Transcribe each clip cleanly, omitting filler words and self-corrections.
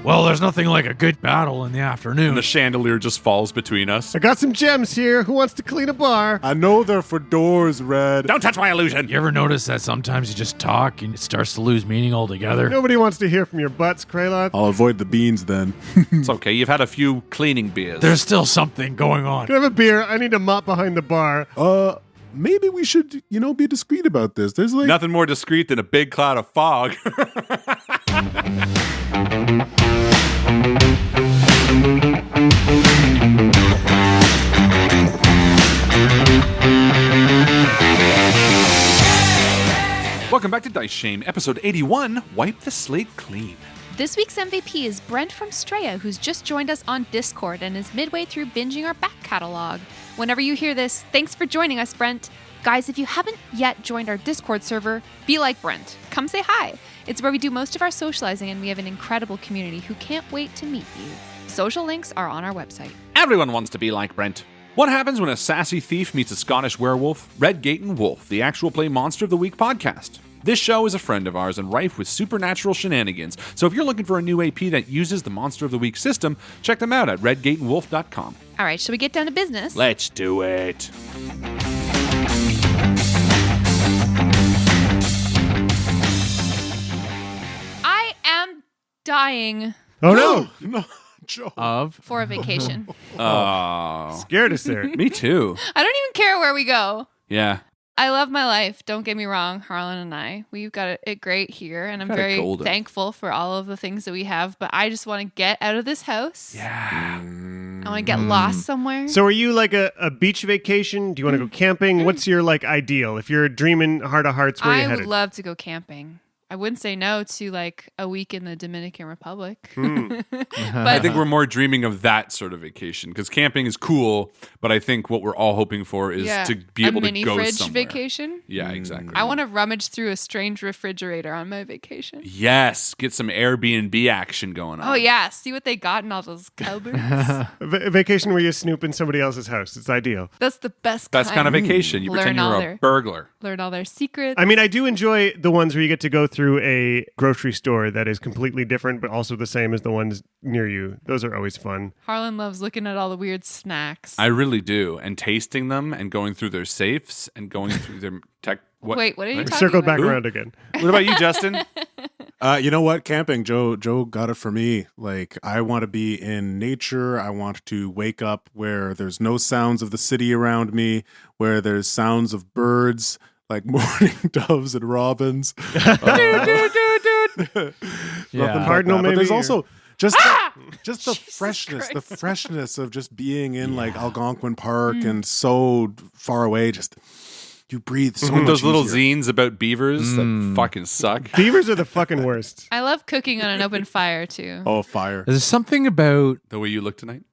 Well, there's nothing like a good battle in the afternoon. And the chandelier just falls between us. I got some gems here. Who wants to clean a bar? I know they're for doors, Red. Don't touch my illusion. You ever notice that sometimes you just talk and it starts to lose meaning altogether? Nobody wants to hear from your butts, Kraloth. I'll avoid the beans then. It's okay. You've had a few cleaning beers. There's still something going on. Can I have a beer? I need a mop behind the bar. Maybe we should, be discreet about this. There's like nothing more discreet than a big cloud of fog. Welcome back to Dice Shame, episode 81, Wipe the Slate Clean. This week's MVP is Brent from Straya, who's just joined us on Discord and is midway through binging our back catalog. Whenever you hear this, thanks for joining us, Brent. Guys, if you haven't yet joined our Discord server, be like Brent. Come say hi. It's where we do most of our socializing, and we have an incredible community who can't wait to meet you. Social links are on our website. Everyone wants to be like Brent. What happens when a sassy thief meets a Scottish werewolf? Redgate and Wolf, the Actual Play Monster of the Week podcast. This show is a friend of ours and rife with supernatural shenanigans, so if you're looking for a new AP that uses the Monster of the Week system, check them out at redgateandwolf.com. All right, shall we get down to business? Let's do it. I am dying Oh, no. no, Joe. for a vacation. Oh, Scared us there. me too. I don't even care where we go. Yeah. I love my life. Don't get me wrong, Harlan and I. We've got it great here, and I'm Got it very golden. thankful for all of the things that we have, but I just want to get out of this house. Yeah. I want to get lost somewhere. So are you like a beach vacation? Do you want to go camping? What's your like ideal? If you're dreaming heart of hearts, where are you I headed? would love to go camping. I wouldn't say no to like a week in the Dominican Republic. I But think we're more dreaming of that sort of vacation because camping is cool, but I think what we're all hoping for is to be able a to mini go fridge somewhere. vacation. Yeah, exactly. I want to rummage through a strange refrigerator on my vacation. Yes, get some Airbnb action going on. Oh yeah, see what they got in all those cupboards. A vacation where you snoop in somebody else's house. It's ideal. That's the best. That's kind of vacation. You pretend Learn all you're their- a burglar. Learn all their secrets. I mean, I do enjoy the ones where you get to go through a grocery store that is completely different, but also the same as the ones near you. Those are always fun. Harlan loves looking at all the weird snacks. I really do. And tasting them and going through their safes and going through their tech. Wait, what are you We talking circled about? back around again. What about you, Justin? You know what? Camping, Joe got it for me. Like, I want to be in nature. I want to wake up where there's no sounds of the city around me, where there's sounds of birds, like mourning doves and robins. Yeah. Cardinal, But maybe. there's also just the Jesus freshness, Christ. the freshness of just being in like Algonquin Park and so far away. Just you breathe so much Those little easier. zines about beavers that fucking suck. Beavers are the fucking worst. I love cooking on an open fire too. Oh, fire! There's something about The way you look tonight?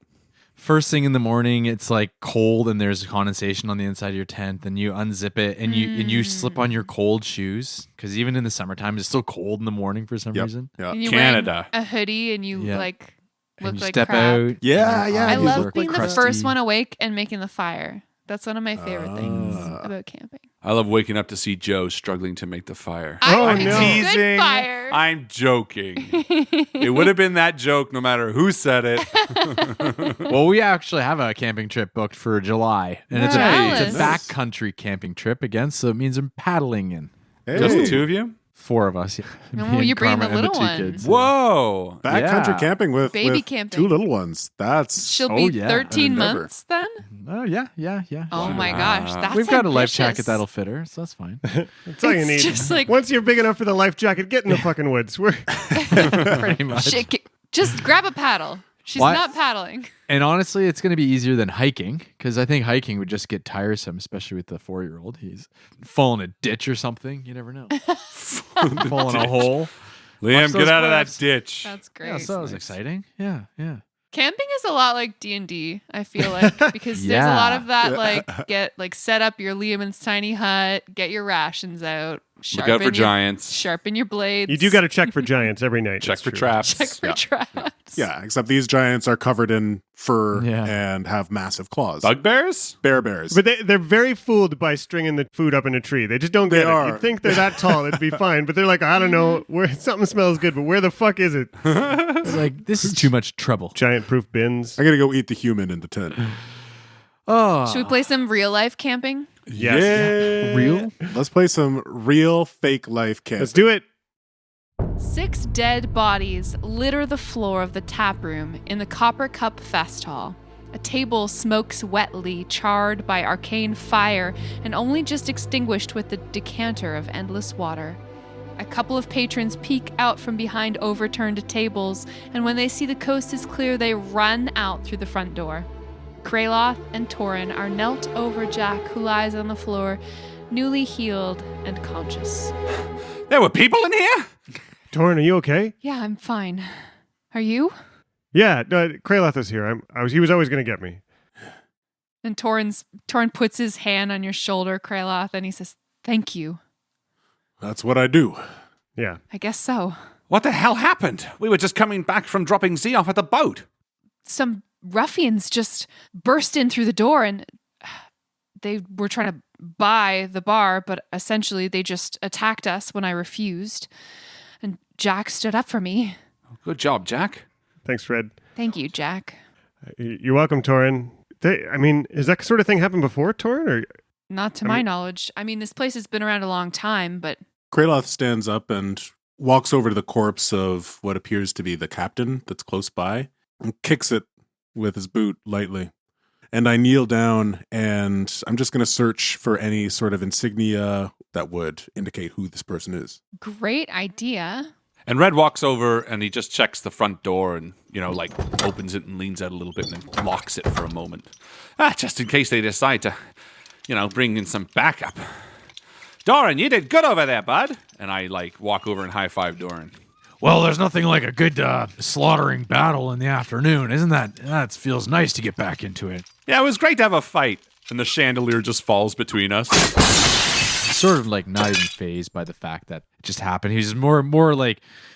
first thing in the morning, it's like cold and there's condensation on the inside of your tent, and you unzip it and you slip on your cold shoes because even in the summertime it's still cold in the morning for some reason. Yeah, And you're Canada. wearing a hoodie and you Yeah. like And look you like step crap. out. Yeah, and yeah, I you love look being the crusty. first one awake and making the fire. That's one of my favorite things about camping. I love waking up to see Joe struggling to make the fire. I Oh, make no. a good Teasing. fire. I'm joking. It would have been that joke no matter who said it. Well, we actually have a camping trip booked for July, and it's Nice. a backcountry camping trip again, so it means I'm paddling in. Just the two of you? 4 of us. Yeah. Oh, Me and you're bringing the Karma and little 2 ones. kids. Whoa. Backcountry Yeah. camping with Baby camping. 2 little ones. That's She'll Oh, be yeah. 13 An endeavor. months then? Oh, yeah. Oh my gosh. That's We've got a life ambitious. jacket that'll fit her, so that's fine. That's all you It's need. just like- Once you're big enough for the life jacket, get in the fucking woods. Pretty much. Shit, just grab a paddle. She's What? not paddling. And honestly, it's going to be easier than hiking because I think hiking would just get tiresome, especially with the 4-year-old. He's fall in a ditch or something. You never know. Fall in a hole. Liam, Watch get those out of that clips. ditch. That's great. Yeah, so that was exciting. Yeah, yeah. Camping is a lot like D&D, I feel like, because there's a lot of that, like set up your Liam's tiny hut, get your rations out, Look out for giants. sharpen your blades, You do got to check for giants every night. Check That's for true. traps. check for Yeah. traps. giants. Yeah, except these giants are covered in fur Yeah. and have massive claws. Bugbears? Bears. But they're very fooled by stringing the food up in a tree. They just don't get They it. are. You'd think they're that tall, it'd be fine. But they're like, I don't know, where something smells good, but where the fuck is it? It's like, this is too much trouble. Giant-proof bins. I gotta go eat the human in the tent. Oh. Should we play some real life camping? Yes. Yeah. Real? Let's play some real fake life camping. Let's do it. 6 dead bodies litter the floor of the tap room in the Copper Cup Fest Hall. A table smokes wetly, charred by arcane fire and only just extinguished with the decanter of endless water. A couple of patrons peek out from behind overturned tables, and when they see the coast is clear, they run out through the front door. Kraloth and Torin are knelt over Jack, who lies on the floor, newly healed and conscious. There were people in here? Torin, are you okay? Yeah, I'm fine. Are you? Yeah, no, Kraloth is here. He was always going to get me. And Torin puts his hand on your shoulder, Kraloth, and he says, "Thank you." That's what I do. Yeah. I guess so. What the hell happened? We were just coming back from dropping Z off at the boat. Some ruffians just burst in through the door and they were trying to buy the bar, but essentially they just attacked us when I refused. And Jack stood up for me. Good job, Jack. Thanks, Fred. Thank you, Jack. You're welcome, Torin. Has that sort of thing happened before, Torin? Or Not to my knowledge. I mean, this place has been around a long time, but Kraloth stands up and walks over to the corpse of what appears to be the captain that's close by and kicks it with his boot lightly. And I kneel down and I'm just going to search for any sort of insignia that would indicate who this person is. great idea. And Red walks over and he just checks the front door and, opens it and leans out a little bit and then locks it for a moment. Just in case they decide to, bring in some backup. Doran, you did good over there, bud. And I, walk over and high-five Doran. Well, there's nothing like a good slaughtering battle in the afternoon, isn't that? That feels nice to get back into it. Yeah, it was great to have a fight. And the chandelier just falls between us. Sort of not even fazed by the fact that it just happened. He was more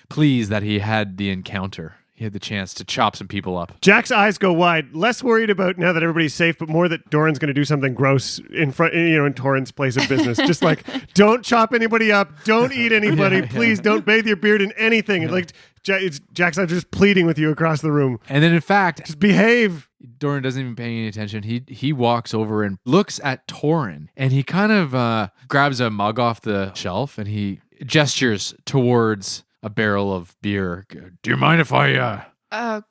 pleased that he had the encounter. He had the chance to chop some people up. Jack's eyes go wide, less worried about now that everybody's safe, but more that Doran's going to do something gross in front, in Torin's place of business. Just don't chop anybody up, don't eat anybody, please don't bathe your beard in anything. And Jack's not just pleading with you across the room. And then, in fact, Just behave. Doran doesn't even pay any attention. He walks over and looks at Torin, and he kind of grabs a mug off the shelf, and he gestures towards a barrel of beer. Do you mind if I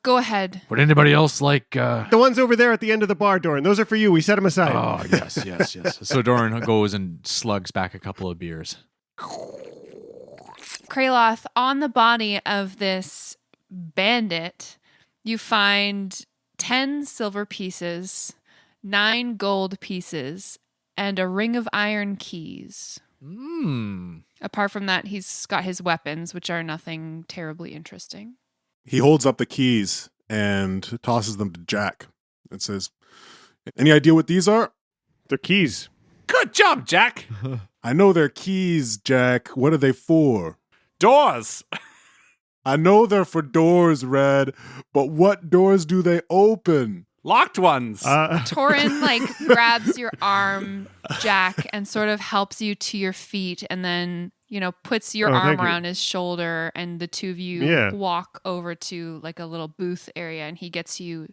Go ahead. would anybody else like The ones over there at the end of the bar, Doran, those are for you. We set them aside. Oh, yes. So Doran goes and slugs back a couple of beers. Kraloth, on the body of this bandit, you find 10 silver pieces, 9 gold pieces, and a ring of iron keys. Apart from that, he's got his weapons, which are nothing terribly interesting. He holds up the keys and tosses them to Jack and says, "Any idea what these are?" They're keys. Good job, Jack. "I know they're keys, Jack. What are they for?" Doors. "I know they're for doors, Red, but what doors do they open?" Locked ones. Torin grabs your arm, Jack, and sort of helps you to your feet, and then puts your arm thank you. around his shoulder, and the two of you walk over to a little booth area, and he gets you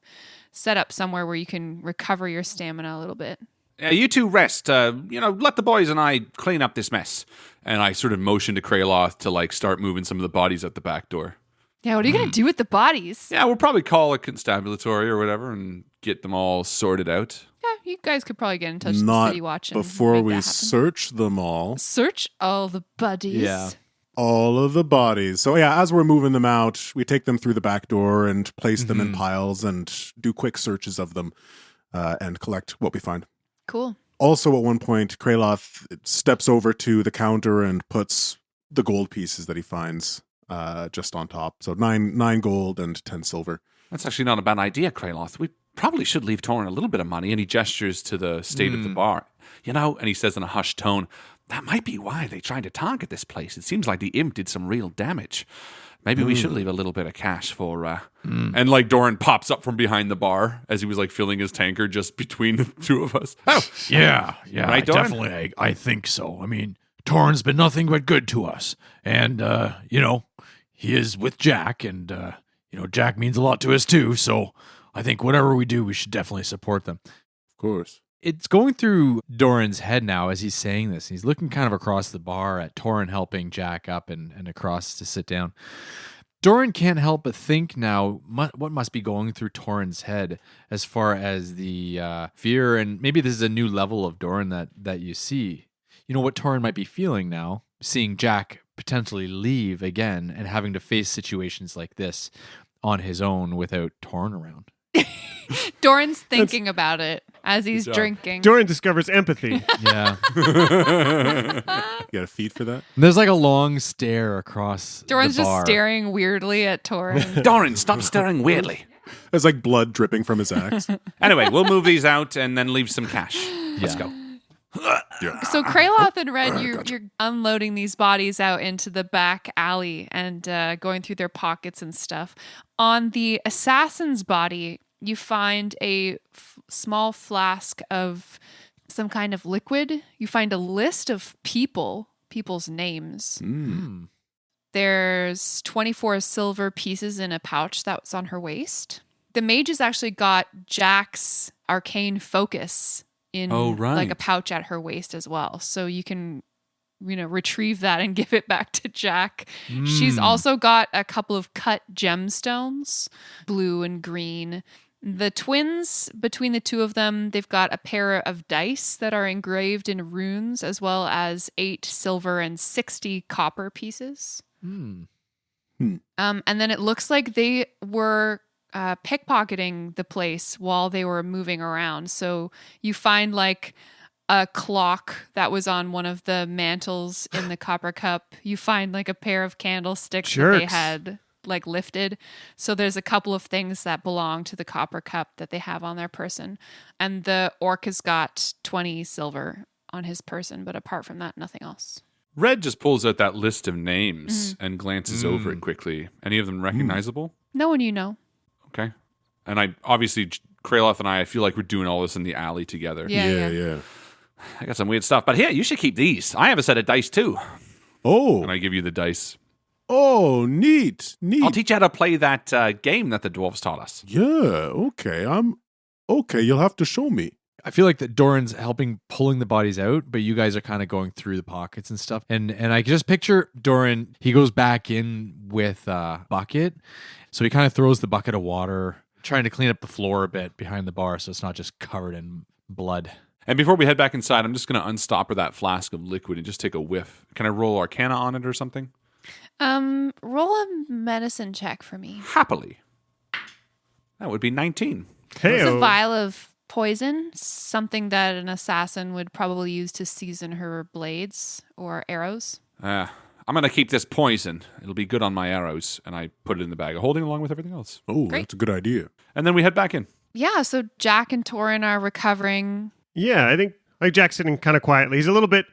set up somewhere where you can recover your stamina a little bit. Yeah, you two rest. Let the boys and I clean up this mess. And I sort of motion to Kraloth to start moving some of the bodies out the back door. Yeah, what are you gonna do with the bodies? Yeah, we'll probably call a constabulatory or whatever and get them all sorted out. Yeah, you guys could probably get in touch with the Not city watch and before make we that happen. search them all. Search all the bodies. Yeah. All of the bodies. So yeah, as we're moving them out, we take them through the back door and place them in piles and do quick searches of them and collect what we find. Cool. Also, at one point, Kraloth steps over to the counter and puts the gold pieces that he finds just on top. So 9 gold and 10 silver. That's actually not a bad idea, Kraloth. We probably should leave Torin a little bit of money. And he gestures to the state of the bar. And he says in a hushed tone, that might be why they tried to target this place. It seems like the imp did some real damage. Maybe we should leave a little bit of cash for And like Doran pops up from behind the bar as he was like filling his tankard just between the two of us. Oh, Yeah, Right, Doran? definitely. I think so. I mean, Torrin's been nothing but good to us. And, he is with Jack, and, Jack means a lot to us too. So I think whatever we do, we should definitely support them. Of course. It's going through Doran's head now as he's saying this. He's looking kind of across the bar at Torin helping Jack up and across to sit down. Doran can't help but think now what must be going through Torin's head as far as the fear, and maybe this is a new level of Doran that you see. You know what Torin might be feeling now, seeing Jack potentially leave again and having to face situations like this on his own without Torin around. Doran's thinking about it as he's job. drinking. Doran discovers empathy. Yeah. You got a feed for that? There's like a long stare across Doran's the just bar. staring weirdly at Torin. Doran, stop staring weirdly. There's like blood dripping from his axe. Anyway, we'll move these out and then leave some cash. Let's Yeah. go. So Kraloth and Red, you're unloading these bodies out into the back alley and going through their pockets and stuff. On the assassin's body, you find a small flask of some kind of liquid. You find a list of people's names. There's 24 silver pieces in a pouch that was on her waist. The mage has actually got Jack's arcane focus in like a pouch at her waist as well. So you can, retrieve that and give it back to Jack. She's also got a couple of cut gemstones, blue and green. The twins, between the two of them, they've got a pair of dice that are engraved in runes, as well as 8 silver and 60 copper pieces. And then it looks like they were pickpocketing the place while they were moving around. So you find like a clock that was on one of the mantles in the copper cup. You find like a pair of candlesticks that they Jerks. had like lifted. So there's a couple of things that belong to the copper cup that they have on their person. And the orc has got 20 silver on his person, but apart from that, nothing else. Red just pulls out that list of names and glances over it quickly. Any of them recognizable? No one you know. Okay. And I obviously, Kraloth and I feel like we're doing all this in the alley together. Yeah. I got some weird stuff, but here, you should keep these. I have a set of dice too. Oh. And I give you the dice. Oh, neat. I'll teach you how to play that game that the dwarves taught us. Yeah, okay. Okay, you'll have to show me. I feel like that Doran's helping pulling the bodies out, but you guys are kind of going through the pockets and stuff. And I can just picture Doran, he goes back in with a bucket. So he kind of throws the bucket of water, trying to clean up the floor a bit behind the bar so it's not just covered in blood. And before we head back inside, I'm just going to unstopper that flask of liquid and just take a whiff. Can I roll Arcana on it or something? Roll a medicine check for me. Happily. That would be 19. It's a Hey-o. vial of poison, something that an assassin would probably use to season her blades or arrows. I'm going to keep this poison. It'll be good on my arrows. And I put it in the bag of holding along with everything else. Oh, Great. that's a good idea. And then we head back in. Yeah, so Jack and Torin are recovering. Yeah, I think like Jack's sitting kind of quietly. He's a little bit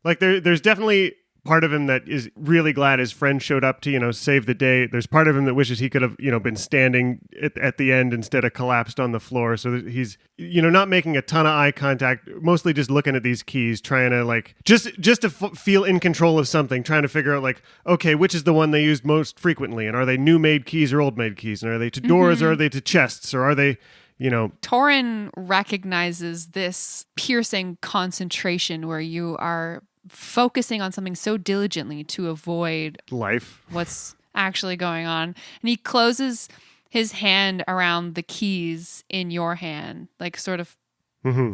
like there's definitely part of him that is really glad his friend showed up to, save the day. There's part of him that wishes he could have, been standing at the end instead of collapsed on the floor. So that he's, not making a ton of eye contact, mostly just looking at these keys, trying to like, just to feel in control of something, trying to figure out like, okay, which is the one they used most frequently? And are they new made keys or old made keys? And are they to doors or are they to chests or are they, Torin recognizes this piercing concentration where you are focusing on something so diligently to avoid life? what's actually going on. And he closes his hand around the keys in your hand, like sort of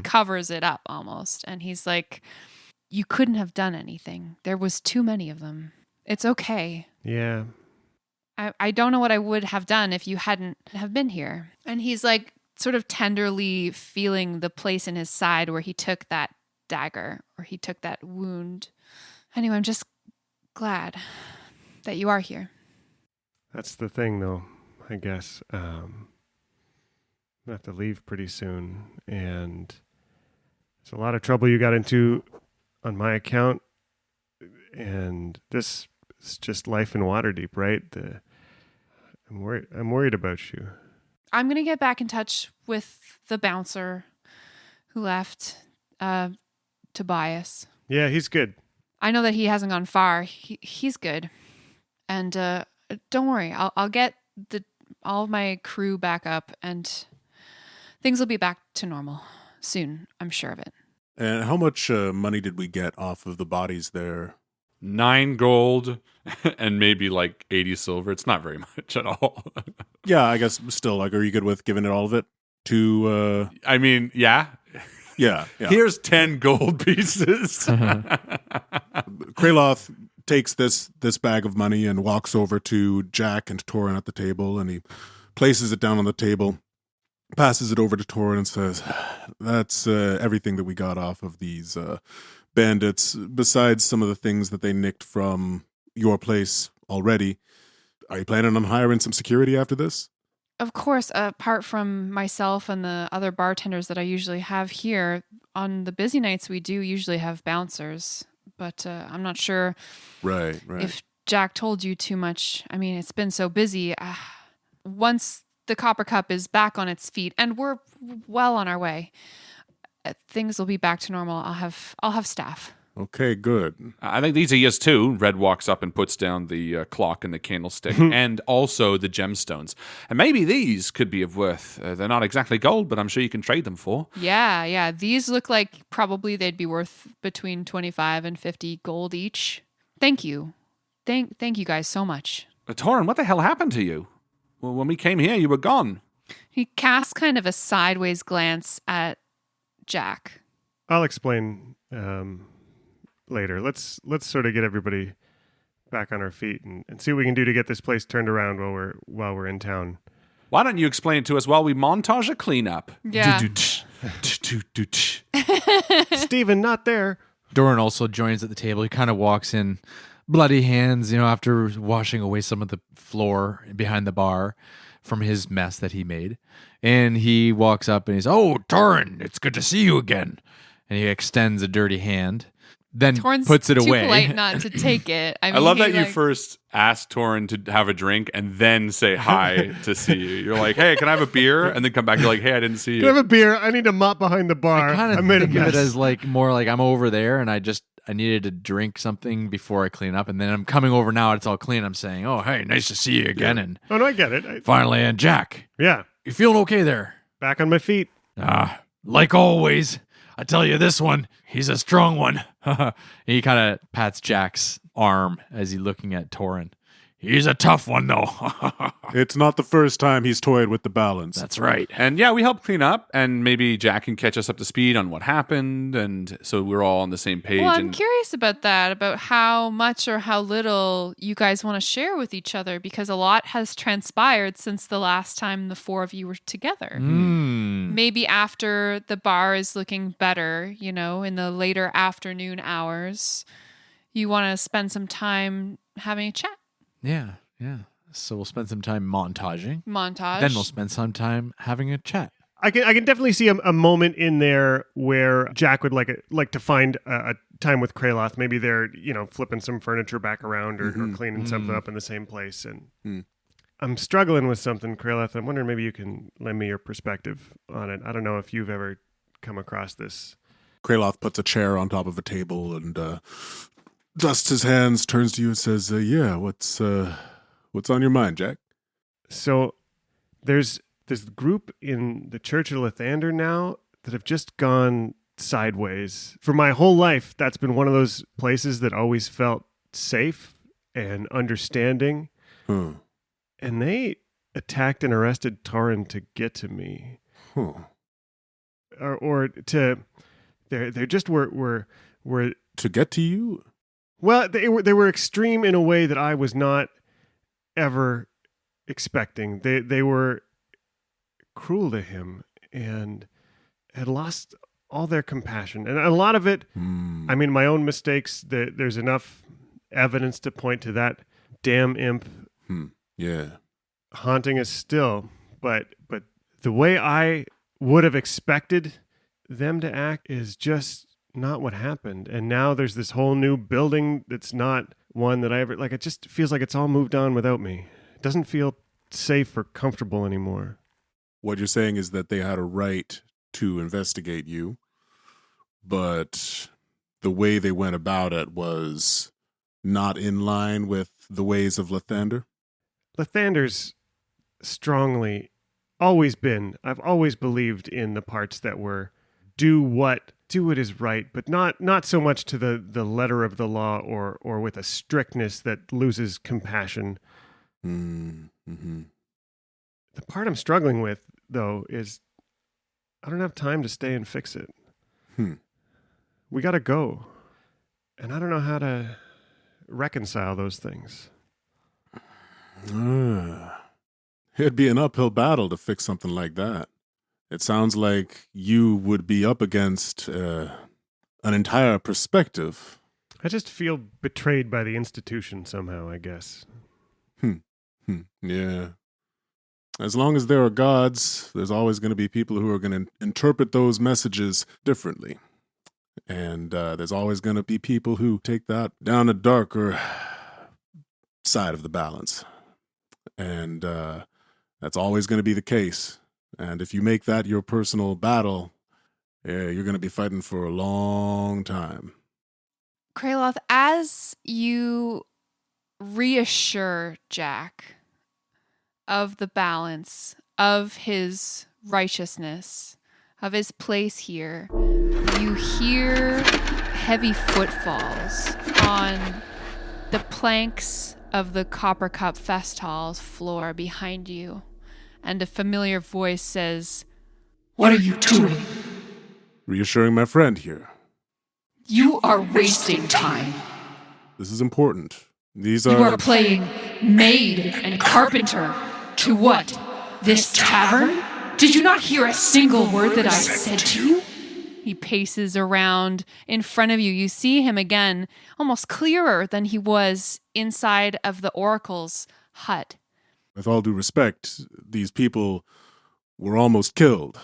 covers it up almost. And he's like, you couldn't have done anything. There was too many of them. It's okay. Yeah. I don't know what I would have done if you hadn't have been here. And he's like sort of tenderly feeling the place in his side where he took that dagger or he took that wound. Anyway, I'm just glad that you are here. That's the thing, though, I guess. I have to leave pretty soon, and it's a lot of trouble you got into on my account, and this is just life in Waterdeep, right? I'm worried about you. I'm going to get back in touch with the bouncer who left, Tobias. Yeah, he's good. I know that he hasn't gone far. He's good. And don't worry, I'll get all of my crew back up and things will be back to normal soon. I'm sure of it. And how much money did we get off of the bodies there? 9 gold and maybe like 80 silver. It's not very much at all. Yeah, I guess still, like, are you good with giving it all of it to, I mean, yeah. yeah. Here's 10 gold pieces. Kraloth takes this bag of money and walks over to Jack and Torin at the table, and he places it down on the table, passes it over to Torin and says, that's everything that we got off of these bandits, besides some of the things that they nicked from your place already. Are you planning on hiring some security after this? Of course, apart from myself and the other bartenders that I usually have here, on the busy nights we do usually have bouncers. But I'm not sure Right. if Jack told you too much. I mean, it's been so busy. Once the Copper Cup is back on its feet, and we're well on our way, things will be back to normal. I'll have staff. Okay, good. I think these are yours too. Red walks up and puts down the clock and the candlestick and also the gemstones. And maybe these could be of worth. They're not exactly gold, but I'm sure you can trade them for. Yeah. These look like probably they'd be worth between 25 and 50 gold each. Thank you. Thank you guys so much. Torin, what the hell happened to you? Well, when we came here, you were gone. He casts kind of a sideways glance at Jack. I'll explain later. Let's sort of get everybody back on our feet and see what we can do to get this place turned around while we're in town. Why don't you explain it to us while we montage a cleanup? Yeah. Steven, not there. Doran also joins at the table. He kind of walks in, bloody hands, after washing away some of the floor behind the bar from his mess that he made. And he walks up and he's, "Oh, Torin, it's good to see you again." And he extends a dirty hand, then Torrin's puts it too away. polite not to take it. I mean, I love he, that you first asked Torin to have a drink and then say hi to see you. You're like, "Hey, can I have a beer?" And then come back. You're like, "Hey, I didn't see you." Can I have a beer? I need to mop behind the bar. I kind of made a think of mess. it as more like I'm over there and I needed to drink something before I clean up, and then I'm coming over now. And it's all clean. I'm saying, "Oh, hey, nice to see you again." And Oh, no, I get it. finally, and Jack, Yeah, you feeling okay there? back on my feet. Like always, I tell you, this one, he's a strong one. He kind of pats Jack's arm as he's looking at Torin. He's a tough one, though. It's not the first time he's toyed with the balance. That's right. And yeah, we helped clean up, and maybe Jack can catch us up to speed on what happened, and so we're all on the same page. Well, I'm and curious about that, about how much or how little you guys want to share with each other, because a lot has transpired since the last time the four of you were together. Maybe after the bar is looking better, in the later afternoon hours, you want to spend some time having a chat. Yeah. So we'll spend some time montaging. Montage. Then we'll spend some time having a chat. I can definitely see a moment in there where Jack would like to find a time with Kraloth. Maybe they're flipping some furniture back around or cleaning something up in the same place. And I'm struggling with something, Kraloth. I'm wondering maybe you can lend me your perspective on it. I don't know if you've ever come across this. Kraloth puts a chair on top of a table and dusts his hands, turns to you and says, "Yeah, what's on your mind, Jack?" So there's this group in the Church of Lathander now that have just gone sideways. For my whole life, that's been one of those places that always felt safe and understanding. And they attacked and arrested Torin to get to me. Or to they just were To get to you? well, they were extreme in a way that I was not ever expecting. They were cruel to him and had lost all their compassion. And a lot of it, I mean, my own mistakes, there's enough evidence to point to that damn imp Yeah. haunting us still. But the way I would have expected them to act is just not what happened. And now there's this whole new building that's not one that I ever, it just feels like it's all moved on without me. It doesn't feel safe or comfortable anymore. What you're saying is that they had a right to investigate you, but the way they went about it was not in line with the ways of Lathander? Lathander's strongly always been. I've always believed in the parts that were do what is right, but not so much to the letter of the law or with a strictness that loses compassion. Mm-hmm. The part I'm struggling with, though, is I don't have time to stay and fix it. We got to go. And I don't know how to reconcile those things. It'd be an uphill battle to fix something like that. It sounds like you would be up against an entire perspective. I just feel betrayed by the institution somehow, I guess. Yeah. As long as there are gods, there's always going to be people who are going to interpret those messages differently. And there's always going to be people who take that down a darker side of the balance. And that's always going to be the case. And if you make that your personal battle, you're going to be fighting for a long time. Kraloth, as you reassure Jack of the balance, of his righteousness, of his place here, you hear heavy footfalls on the planks of the Copper Cup Fest Hall's floor behind you, and a familiar voice says, "What are you doing? Reassuring my friend here. You are wasting time. This is important. These You are playing maid and carpenter to what? This tavern? Did you not hear a single word that I said to you?" He paces around in front of you. You see him again, almost clearer than he was inside of the Oracle's hut. With all due respect, these people were almost killed.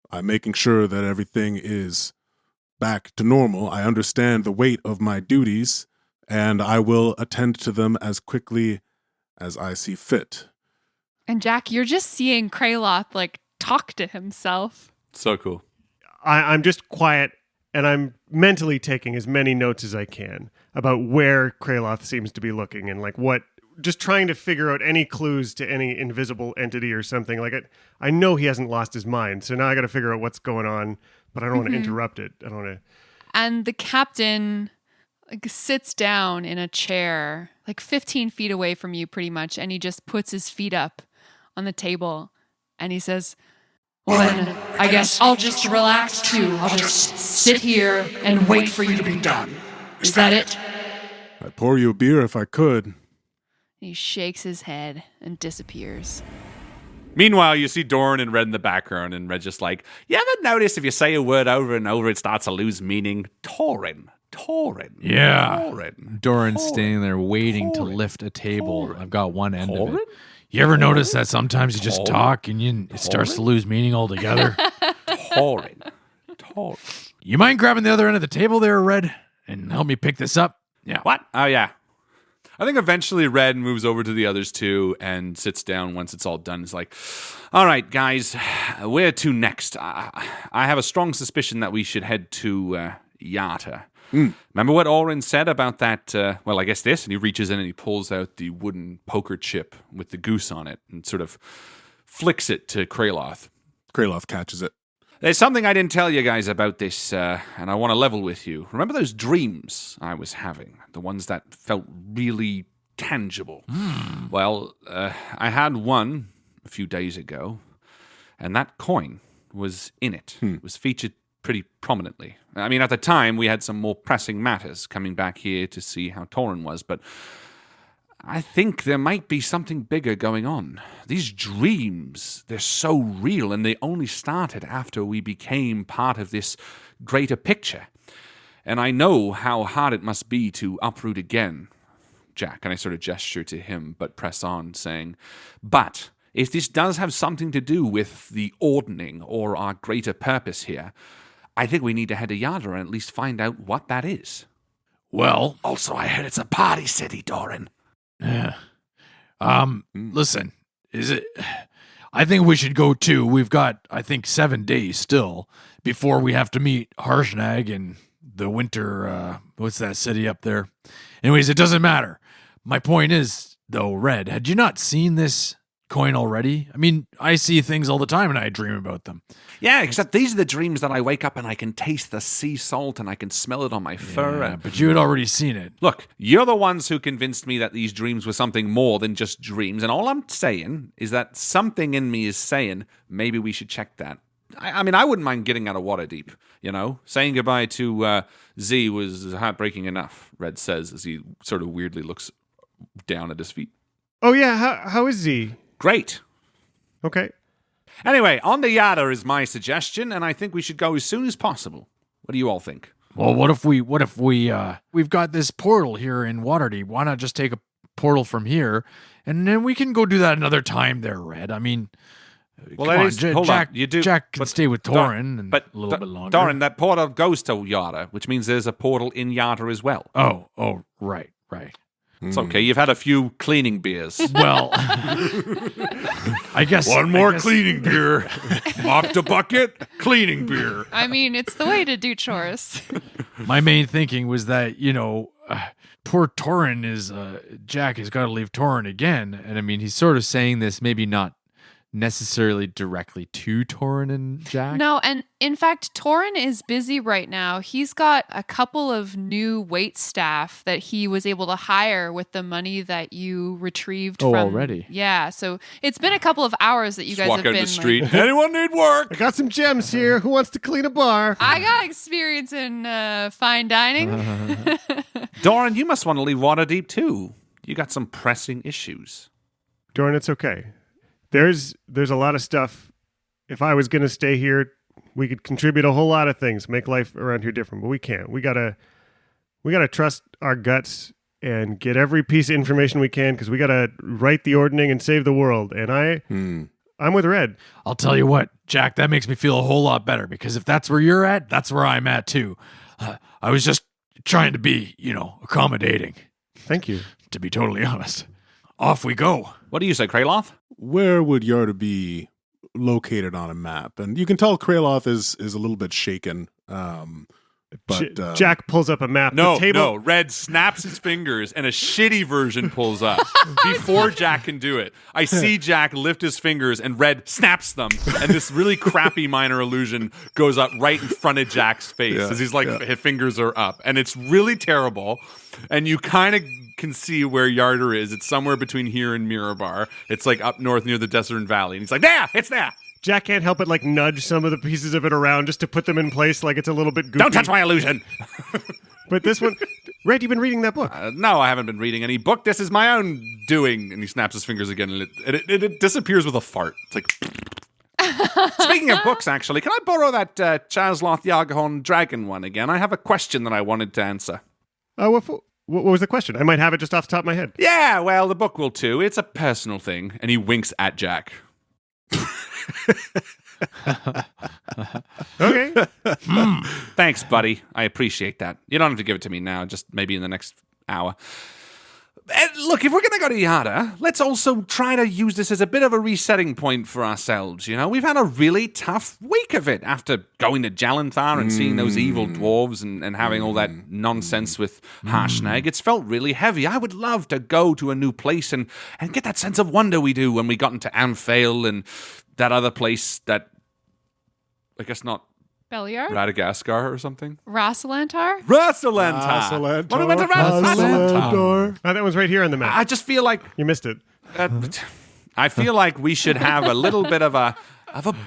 I'm making sure that everything is back to normal. I understand the weight of my duties, and I will attend to them as quickly as I see fit. And Jack, you're just seeing Kraloth talk to himself. So cool. I'm just quiet, and I'm mentally taking as many notes as I can about where Kraloth seems to be looking and what, just trying to figure out any clues to any invisible entity or something. I know he hasn't lost his mind, so now I got to figure out what's going on, but I don't want to interrupt it. I don't want to. And the captain sits down in a chair, 15 feet away from you pretty much, and he just puts his feet up on the table, and he says, "Well then, I guess I'll just relax too. I'll just sit here and wait for you to be done. Is that it?" I'd pour you a beer if I could. He shakes his head and disappears. Meanwhile, you see Doran and Red in the background, and Red's just like, you ever notice if you say a word over and over, it starts to lose meaning? Torin. Yeah. Torin. Doran's standing there waiting to lift a table. I've got one end of it. You ever notice that sometimes you just talk and it starts to lose meaning altogether? Torin. You mind grabbing the other end of the table there, Red, and help me pick this up? Yeah. What? Oh, yeah. I think eventually Red moves over to the others too and sits down once it's all done. It's like, all right, guys, where to next? I have a strong suspicion that we should head to Yata. Remember what Orin said about that? I guess this. And he reaches in and he pulls out the wooden poker chip with the goose on it and sort of flicks it to Kraloth. Kraloth catches it. There's something I didn't tell you guys about this, and I want to level with you. Remember those dreams I was having? The ones that felt really tangible? Well, I had one a few days ago, and that coin was in it. It was featured pretty prominently. I mean, at the time, we had some more pressing matters coming back here to see how Torin was, but I think there might be something bigger going on. These dreams, they're so real, and they only started after we became part of this greater picture. And I know how hard it must be to uproot again, Jack, and I sort of gesture to him, but press on, saying, but if this does have something to do with the ordning or our greater purpose here, I think we need to head to Yada and at least find out what that is. Well, Also, I heard it's a party city, Doran. listen, Is it? I think we should go too. We've got, I think, 7 days still before we have to meet Harshnag in the winter. What's that city up there? Anyways, it doesn't matter. My point is, though, Red, had you not seen this coin already? I mean, I see things all the time and I dream about them. Yeah, except these are the dreams that I wake up and I can taste the sea salt and I can smell it on my fur. Yeah, but you had already seen it. Look, you're the ones who convinced me that these dreams were something more than just dreams, and all I'm saying is that something in me is saying maybe we should check that. I mean, I wouldn't mind getting out of Waterdeep, you know? Saying goodbye to Z was heartbreaking enough, Red says as he sort of weirdly looks down at his feet. Oh, yeah. How is Z? Great. Okay. Anyway, on the Yada is my suggestion, and I think we should go as soon as possible. What do you all think? Well, what if we've got this portal here in Waterdeep? Why not just take a portal from here, and then we can go do that another time there, Red? I mean, well, come on, hold Jack, on. You do, Jack can stay with Torin and but a little bit longer. Torin, that portal goes to Yada, which means there's a portal in Yada as well. Oh, right. It's okay. You've had a few cleaning beers. Well, I guess One more cleaning beer. Mopped a bucket, cleaning beer. I mean, it's the way to do chores. My main thinking was that, poor Torin is, Jack has got to leave Torin again. And I mean, he's sort of saying this, maybe not necessarily directly to Torin and Jack. No, and in fact, Torin is busy right now. He's got a couple of new wait staff that he was able to hire with the money that you retrieved from. Already? Yeah, so it's been a couple of hours that you guys Walk have out been the street. Anyone need work? I got some gems here. Who wants to clean a bar? I got experience in fine dining. Doran, you must want to leave Waterdeep too. You got some pressing issues. Doran, it's okay. There's a lot of stuff. If I was going to stay here, we could contribute a whole lot of things, make life around here different, but we can't. We gotta trust our guts and get every piece of information we can because we gotta write the ordning and save the world. And I'm with Red. I'll tell you what, Jack, that makes me feel a whole lot better because if that's where you're at, that's where I'm at too. I was just trying to be, accommodating. Thank you. To be totally honest. Off we go. What do you say, Kraloth? Where would Yarda be located on a map? And you can tell Kraloth is a little bit shaken. But Jack pulls up a map. No, Red snaps his fingers and a shitty version pulls up before Jack can do it. I see Jack lift his fingers and Red snaps them, and this really crappy minor illusion goes up right in front of Jack's face as his his fingers are up, and it's really terrible. And you kind of can see where Yarder is. It's somewhere between here and Mirabar. It's like up north near the Desert Valley, and he's like, "There, it's there." Jack can't help but nudge some of the pieces of it around just to put them in place like it's a little bit goofy. Don't touch my illusion. But this one, Red, you've been reading that book. No, I haven't been reading any book. This is my own doing. And he snaps his fingers again, and it disappears with a fart. It's like... Speaking of books, actually, can I borrow that Chazloth Yaghorn Dragon one again? I have a question that I wanted to answer. What was the question? I might have it just off the top of my head. Yeah, well, the book will too. It's a personal thing. And he winks at Jack. Okay. Thanks, buddy. I appreciate that. You don't have to give it to me now, just maybe in the next hour. And look, if we're going to go to Yada, let's also try to use this as a bit of a resetting point for ourselves, We've had a really tough week of it after going to Jalanthar and seeing those evil dwarves and having all that nonsense with Harshnag. It's felt really heavy. I would love to go to a new place and get that sense of wonder we do when we got into Amphail and that other place that, I guess not Beliar? Radagaskar or something? Rassalantar? Rassalantar. What about Rassalantar? Oh, that one's right here on the map. I just feel like... You missed it. I feel like we should have a little bit of a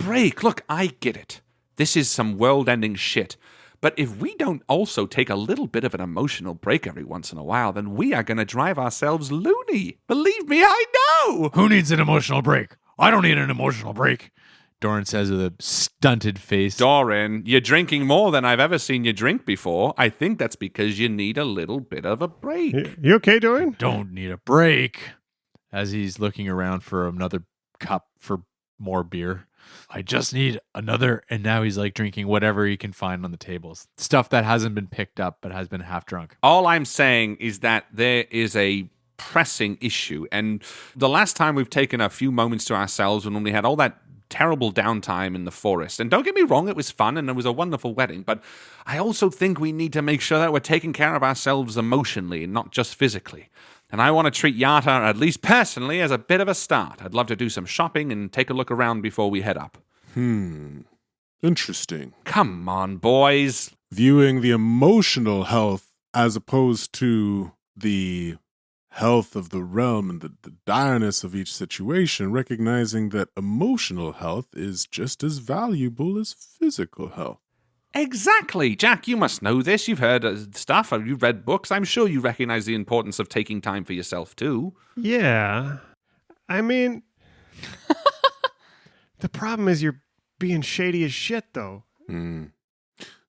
break. Look, I get it. This is some world-ending shit. But if we don't also take a little bit of an emotional break every once in a while, then we are going to drive ourselves loony. Believe me, I know. Who needs an emotional break? I don't need an emotional break. Doran says with a stunted face. Doran, you're drinking more than I've ever seen you drink before. I think that's because you need a little bit of a break. You okay, Doran? Don't need a break. As he's looking around for another cup for more beer. I just need another. And now he's drinking whatever he can find on the tables. Stuff that hasn't been picked up but has been half drunk. All I'm saying is that there is a pressing issue. And the last time we've taken a few moments to ourselves when we had all that terrible downtime in the forest. And don't get me wrong, it was fun and it was a wonderful wedding, but I also think we need to make sure that we're taking care of ourselves emotionally and not just physically. And I want to treat Yata, at least personally, as a bit of a start. I'd love to do some shopping and take a look around before we head up. Interesting. Come on, boys. Viewing the emotional health as opposed to the health of the realm and the direness of each situation, recognizing that emotional health is just as valuable as physical health. Exactly. Jack, you must know this. You've heard stuff. You've read books. I'm sure you recognize the importance of taking time for yourself, too. Yeah. I mean, the problem is you're being shady as shit, though.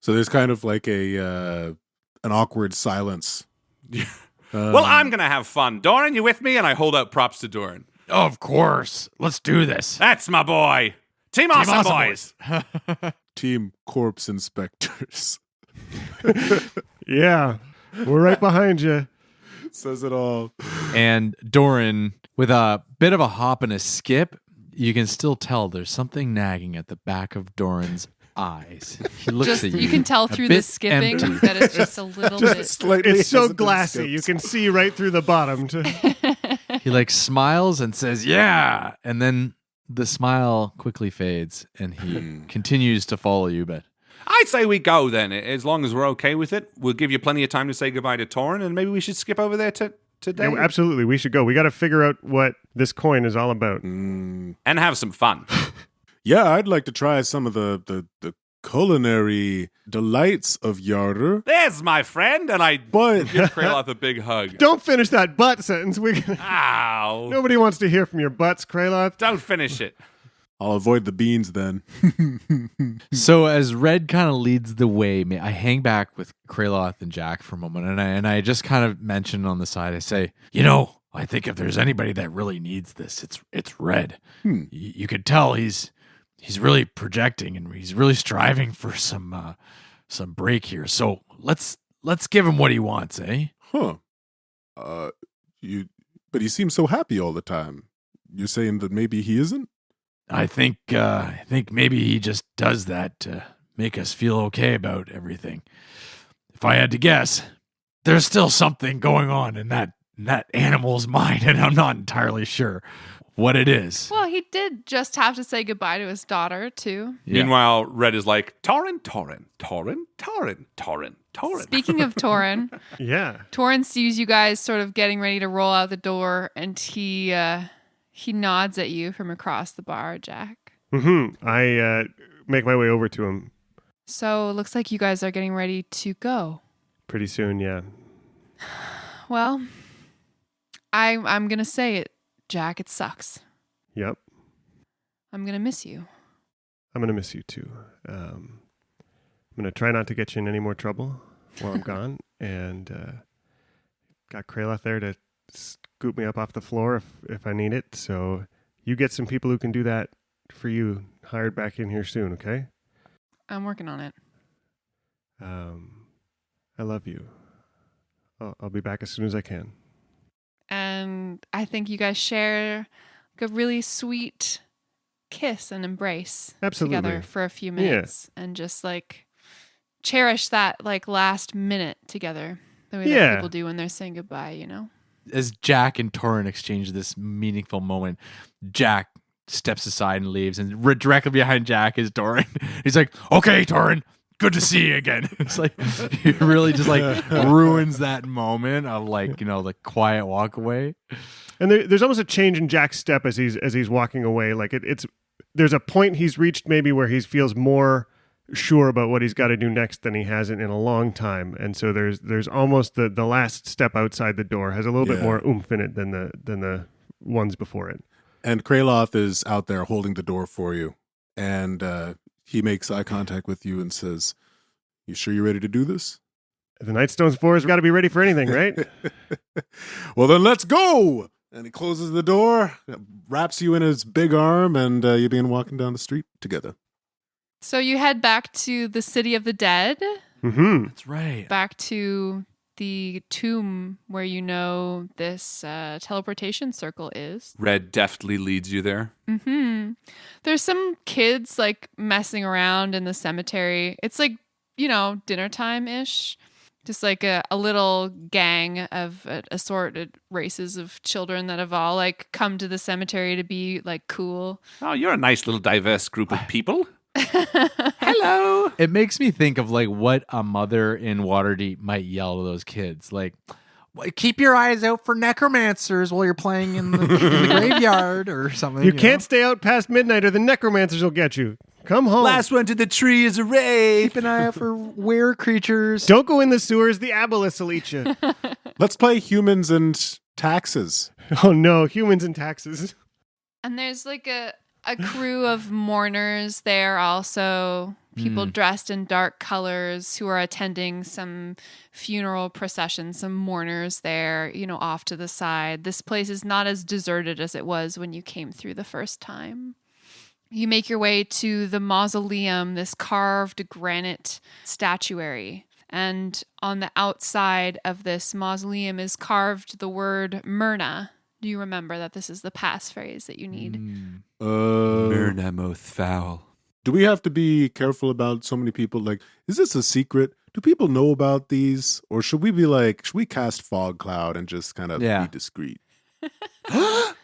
So there's kind of like an awkward silence. Well, I'm going to have fun. Doran, you with me? And I hold out props to Doran. Of course. Let's do this. That's my boy. Team Awesome, boys. Team Corpse Inspectors. Yeah. We're right behind you. Says it all. And Doran, with a bit of a hop and a skip, you can still tell there's something nagging at the back of Doran's eyes. He looks Just at you. you can tell a through the bit skipping empty. that it's just a little bit. Slightly It's so hesitant glassy. steps. You can see right through the bottom. He like smiles and says, "Yeah," and then the smile quickly fades, and he continues to follow you. But I'd say we go then, as long as we're okay with it. We'll give you plenty of time to say goodbye to Torin, and maybe we should skip over there today. Yeah, absolutely. We should go. We got to figure out what this coin is all about. And have some fun. Yeah, I'd like to try some of the culinary delights of Yarder. There's my friend, and I But give Kraloth a big hug. Don't finish that butt sentence. Ow. Nobody wants to hear from your butts, Kraloth. Don't finish it. I'll avoid the beans then. so as Red kind of leads the way, I hang back with Kraloth and Jack for a moment, and I just kind of mention on the side. I say, I think if there's anybody that really needs this, it's Red. You could tell he's really projecting and he's really striving for some break here. So let's give him what he wants, eh? Huh. But he seems so happy all the time. You're saying that maybe he isn't? I think maybe he just does that to make us feel okay about everything. If I had to guess, there's still something going on in that animal's mind, and I'm not entirely sure what it is. Well, he did just have to say goodbye to his daughter, too. Yeah. Meanwhile, Red is like, Torin, Torin, Torin, Torin, Torin, Torin. Speaking of Torin, Yeah. Torin sees you guys sort of getting ready to roll out the door, and he nods at you from across the bar, Jack. I make my way over to him So it looks like you guys are getting ready to go. pretty soon, yeah. Well, I'm going to say it, Jack. It sucks. Yep. I'm going to miss you. I'm going to miss you too. I'm going to try not to get you in any more trouble while I'm gone. And got Kraloth there to scoop me up off the floor if I need it. So you get some people who can do that for you hired back in here soon, okay? I'm working on it. I love you. I'll be back as soon as I can. And I think you guys share like a really sweet kiss and embrace Absolutely. together for a few minutes and just like cherish that like last minute together the way that people do when they're saying goodbye, as Jack and Torin exchange this meaningful moment, Jack steps aside and leaves, and directly behind Jack is Doran. He's like, "Okay, Torin, good to see you again." It's like he really just like ruins that moment of like the quiet walk away. And there's almost a change in Jack's step as he's walking away. Like there's a point he's reached maybe where he feels more sure about what he's got to do next than he hasn't in a long time. And so there's almost the last step outside the door has a little bit more oomph in it than the ones before it. And Kraloth is out there holding the door for you. And he makes eye contact with you and says, "You sure you're ready to do this?" The Nightstone's Forest got to be ready for anything, right? Well, then let's go! And he closes the door, wraps you in his big arm, and you begin walking down the street together. So you head back to the City of the Dead, Mm-hmm. That's right. back to the tomb where you know this teleportation circle is. Red deftly leads you there. Mm-hmm. There's some kids like messing around in the cemetery. It's like, dinner time-ish. Just like a little gang of assorted races of children that have all like come to the cemetery to be like cool. Oh, you're a nice little diverse group of people. Hello. It makes me think of like what a mother in Waterdeep might yell to those kids. Like, keep your eyes out for necromancers while you're playing in the graveyard or something. You can't stay out past midnight or the necromancers will get you. Come home. Last one to the tree is a wraith. Keep an eye out for were creatures. Don't go in the sewers. The aboleths will eat you. Let's play humans and taxes. Oh no, humans and taxes. And there's like a crew of mourners there also. People dressed in dark colors who are attending some funeral procession, some mourners there, off to the side. This place is not as deserted as it was when you came through the first time. You make your way to the mausoleum, this carved granite statuary. And on the outside of this mausoleum is carved the word Myrna. Do you remember that this is the passphrase that you need? Myrna moth foul. Do we have to be careful about so many people? Like, is this a secret? Do people know about these? Or should we cast fog cloud and just kind of be discreet?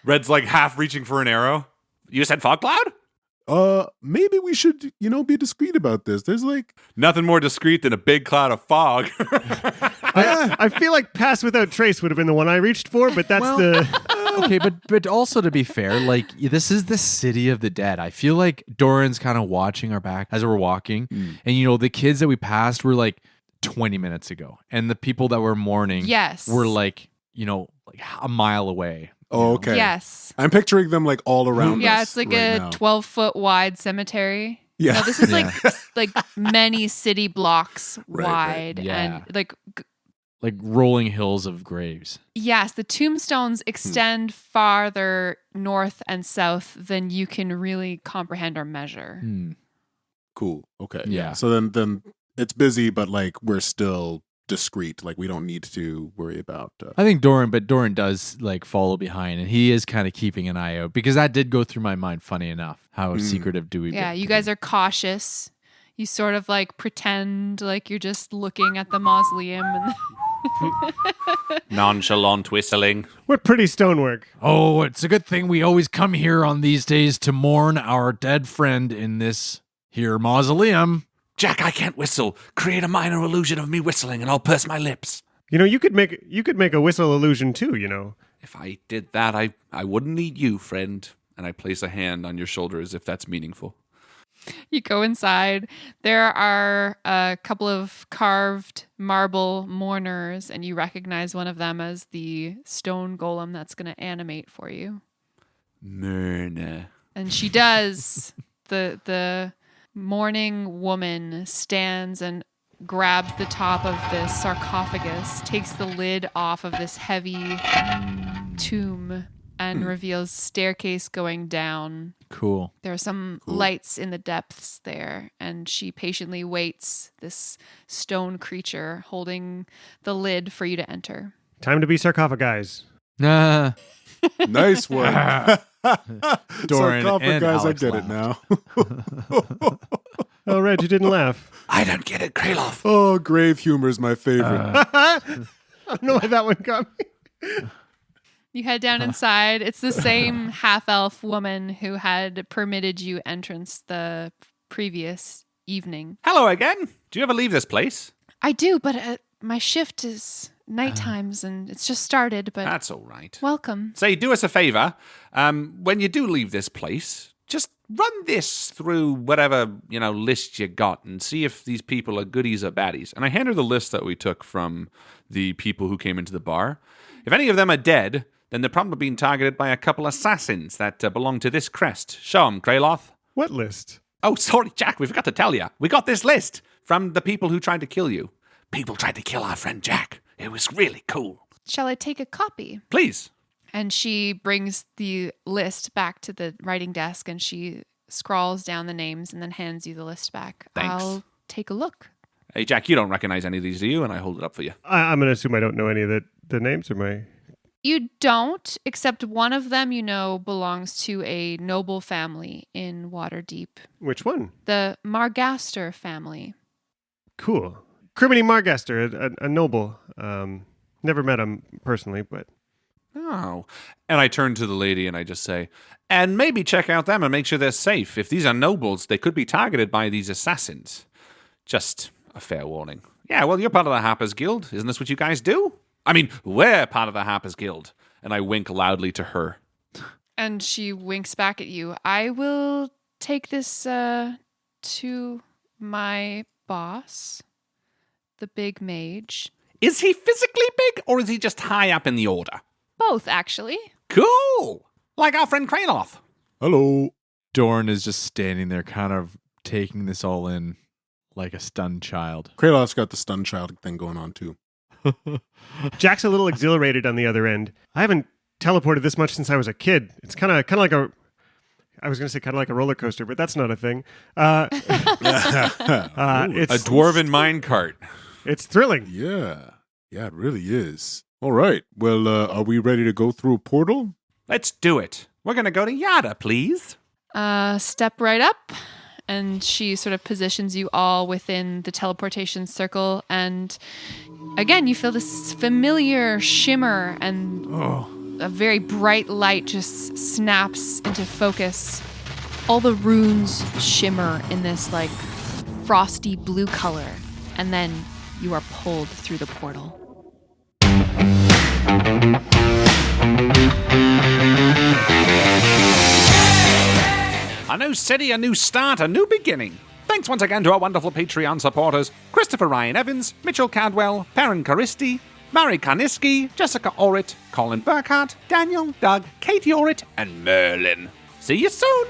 Red's like half reaching for an arrow. You said fog cloud? Maybe we should, be discreet about this. There's like nothing more discreet than a big cloud of fog. I feel like pass without trace would have been the one I reached for, but that's Okay, but also to be fair, like this is the city of the dead. I feel like Doran's kind of watching our back as we're walking, and the kids that we passed were like 20 minutes ago, and the people that were mourning, were like like a mile away. Oh, okay. Yes. I'm picturing them like all around us. Yeah, it's like a 12-foot wide cemetery. Yeah. No, this is like many city blocks wide Yeah. and like rolling hills of graves. yes, the tombstones extend farther north and south than you can really comprehend or measure. Cool. Okay. Yeah. So then it's busy, but like we're still discreet. Like we don't need to worry about. I think Doran does like follow behind, and he is kind of keeping an eye out because that did go through my mind. Funny enough, how secretive do we? Yeah, you guys are cautious. You sort of like pretend like you're just looking at the mausoleum and Nonchalant whistling. What pretty stonework. Oh, it's a good thing we always come here on these days to mourn our dead friend in this here mausoleum. Jack, I can't whistle. Create a minor illusion of me whistling and I'll purse my lips. You could make a whistle illusion too, If I did that, I wouldn't need you, friend. And I place a hand on your shoulder as if that's meaningful. you go inside. There are a couple of carved marble mourners, and you recognize one of them as the stone golem that's going to animate for you. Myrna. And she does. The mourning woman stands and grabs the top of this sarcophagus, takes the lid off of this heavy tomb, and reveals staircase going down. Cool. There are some lights in the depths there, and she patiently waits, this stone creature holding the lid for you to enter. Time to be sarcophagized. Nah. Nice one. Doran Sarcophagus, and I Alex get it laughed. now. Oh, Reg, you didn't laugh. I don't get it, Kraloth. Oh, grave humor's my favorite. I don't know why that one got me. You head down inside. It's the same half-elf woman who had permitted you entrance the previous evening. Hello again. Do you ever leave this place? I do, but my shift is night times, and it's just started, but That's all right. welcome. Say, do us a favor. When you do leave this place, just run this through whatever, list you got and see if these people are goodies or baddies. And I hand her the list that we took from the people who came into the bar. If any of them are dead, then they're probably being targeted by a couple assassins that belong to this crest. Show 'em, Kraloth. What list? Oh, sorry, Jack, we forgot to tell you. We got this list from the people who tried to kill you. People tried to kill our friend Jack. It was really cool. Shall I take a copy? Please. And she brings the list back to the writing desk, and she scrawls down the names and then hands you the list back. Thanks. I'll take a look. Hey, Jack, you don't recognize any of these, do you? And I hold it up for you. I'm going to assume I don't know any of the names or my... You don't, except one of them you know belongs to a noble family in Waterdeep. Which one? The Margaster family. Cool. Criminy Margaster, a noble. Never met him personally, but... Oh. And I turn to the lady and I just say, and maybe check out them and make sure they're safe. If these are nobles, they could be targeted by these assassins. Just a fair warning. Yeah, well, you're part of the Harpers Guild. Isn't this what you guys do? I mean, we're part of the Harpers Guild. And I wink loudly to her. And she winks back at you. I will take this to my boss, the big mage. Is he physically big or is he just high up in the order? Both, actually. Cool! Like our friend Kraloth. Hello. Dorn is just standing there, kind of taking this all in like a stunned child. Kraloth's got the stun child thing going on too. Jack's a little exhilarated on the other end. I haven't teleported this much since I was a kid. It's kind of like a... I was going to say kind of like a roller coaster, but that's not a thing. It's A dwarven minecart. It's thrilling. Yeah, it really is. All right. Well, are we ready to go through a portal? Let's do it. We're going to go to Yada, please. Step right up. And she sort of positions you all within the teleportation circle. And again, you feel this familiar shimmer and a very bright light just snaps into focus. All the runes shimmer in this like frosty blue color. And then you are pulled through the portal. A new city, a new start, a new beginning. Thanks once again to our wonderful Patreon supporters, Christopher Ryan Evans, Mitchell Cadwell, Perrin Karisti, Mary Karniski, Jessica Orrit, Colin Burkhart, Daniel, Doug, Katie Orrit, and Merlin. See you soon!